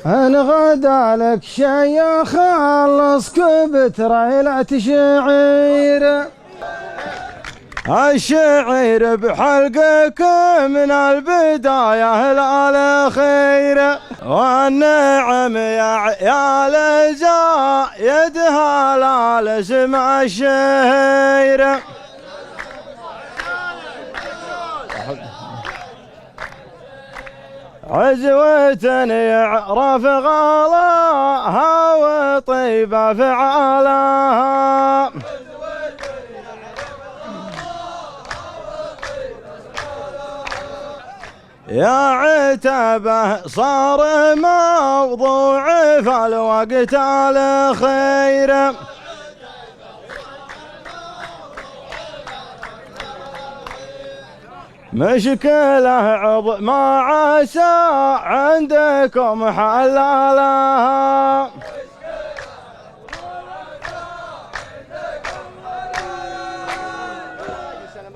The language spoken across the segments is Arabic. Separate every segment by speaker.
Speaker 1: ان غدا لك شي خلصك بتريلة شعير. الشعير بحلقك من البداية للأخير، والنعم يا عيال زايدها للاسم الشهير. عزوة يعرف غلاها وطيبة فعالها، يا عتبه صار موضوع في الوقت الأخير. مشكلة عظمى عسى عندكم حلالها،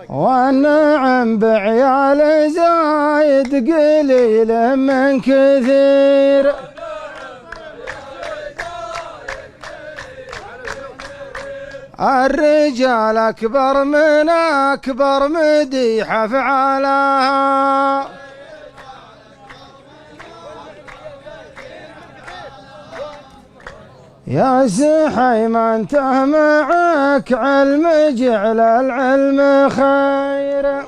Speaker 1: والنعم بعيال زايد قليل من كثير. الرجال أكبر من أكبر مديحة فعالها، يا سحي ما انت معك علم جعل العلم خير.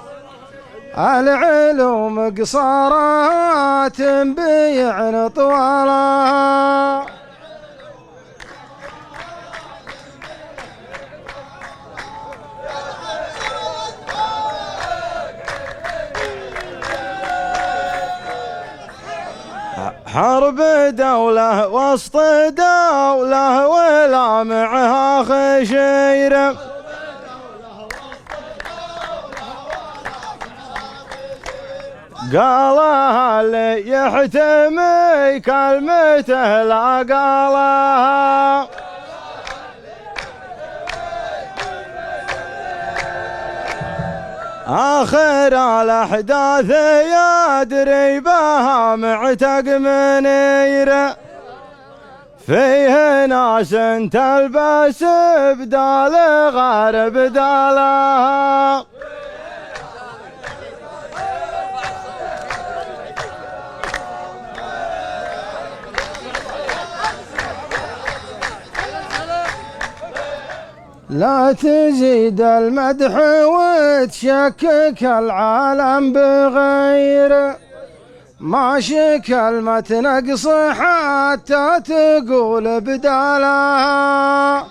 Speaker 1: العلوم قصارات بيعن طوالها، حرب دولة وسط دولة ولا معها خشير. قالها اللي يحتمي كلمته لا قالها، آخر الأحداث يدري بها معتق منير. فيه ناس تلبس بدال غير بدالها، لا تزيد المدح وتشكك العالم بغير. ماشي كلمة نقص حتى تقول بدالها،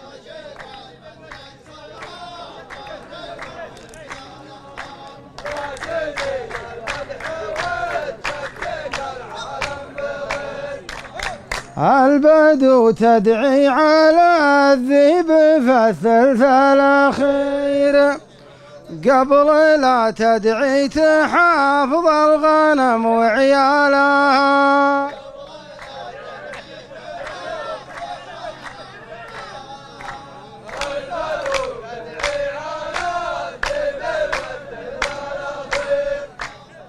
Speaker 1: البدو تدعي على الذيب في الثلث الأخير، قبل لا تدعي تحافظ الغنم وعيالها.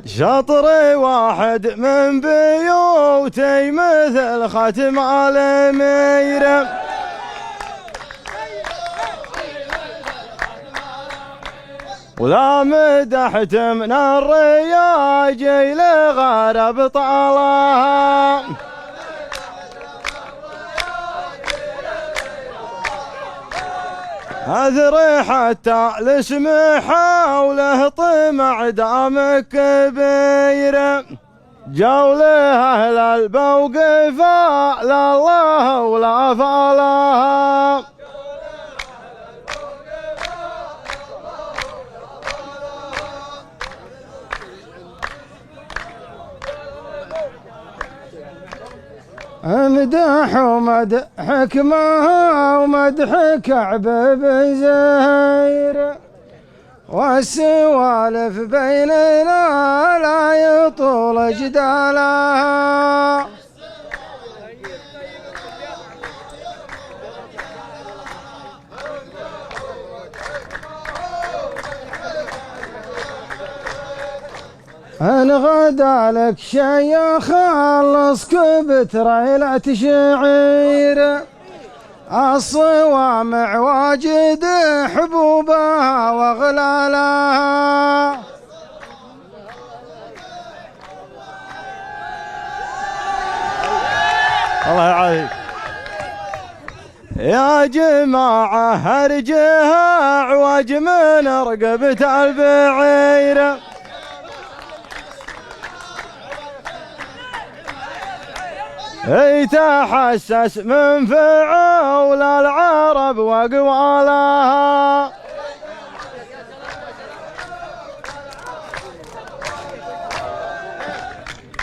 Speaker 1: شطر واحد من بيوتي مثل ختم الأمير، ولا مدحت من الرياجي لغير بطالها. أذري حتى الاسم حوله طمع دامك كبير، جوله أهل البوقفة لله ولا فالها. امدح ومدح حكمها ومدح كعب بن زهير، والسوالف بيننا لا يطول جدالها. ان غدا لك شي خلصك بتريلة شعير، الصوامع واجد حبوبها واغلالها.
Speaker 2: الله يعافيك يا جماعة، هرجها عواج من رقبة البعير، يتحسس من فعول العرب واقوالها.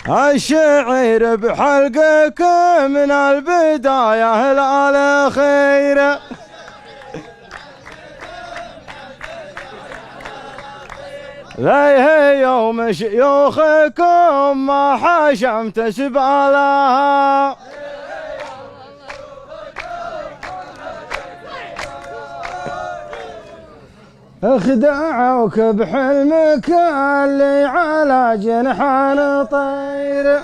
Speaker 2: الشعير بحلقك من البداية إلى الأخير، ليه يوم شيوخكم ما حشمت سبالها.
Speaker 1: اخدعوك بحلمك اللي على جنحان طير،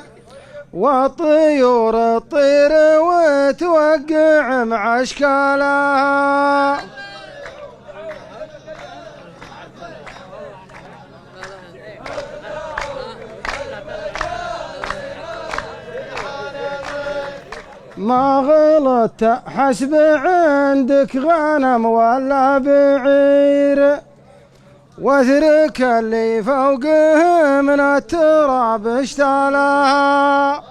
Speaker 1: والطيور تطير وتوقع مع اشكالها. ما غلطت حسب عندك غنم ولا بعير، واثرك اللي فوقه من التراب اشتالها.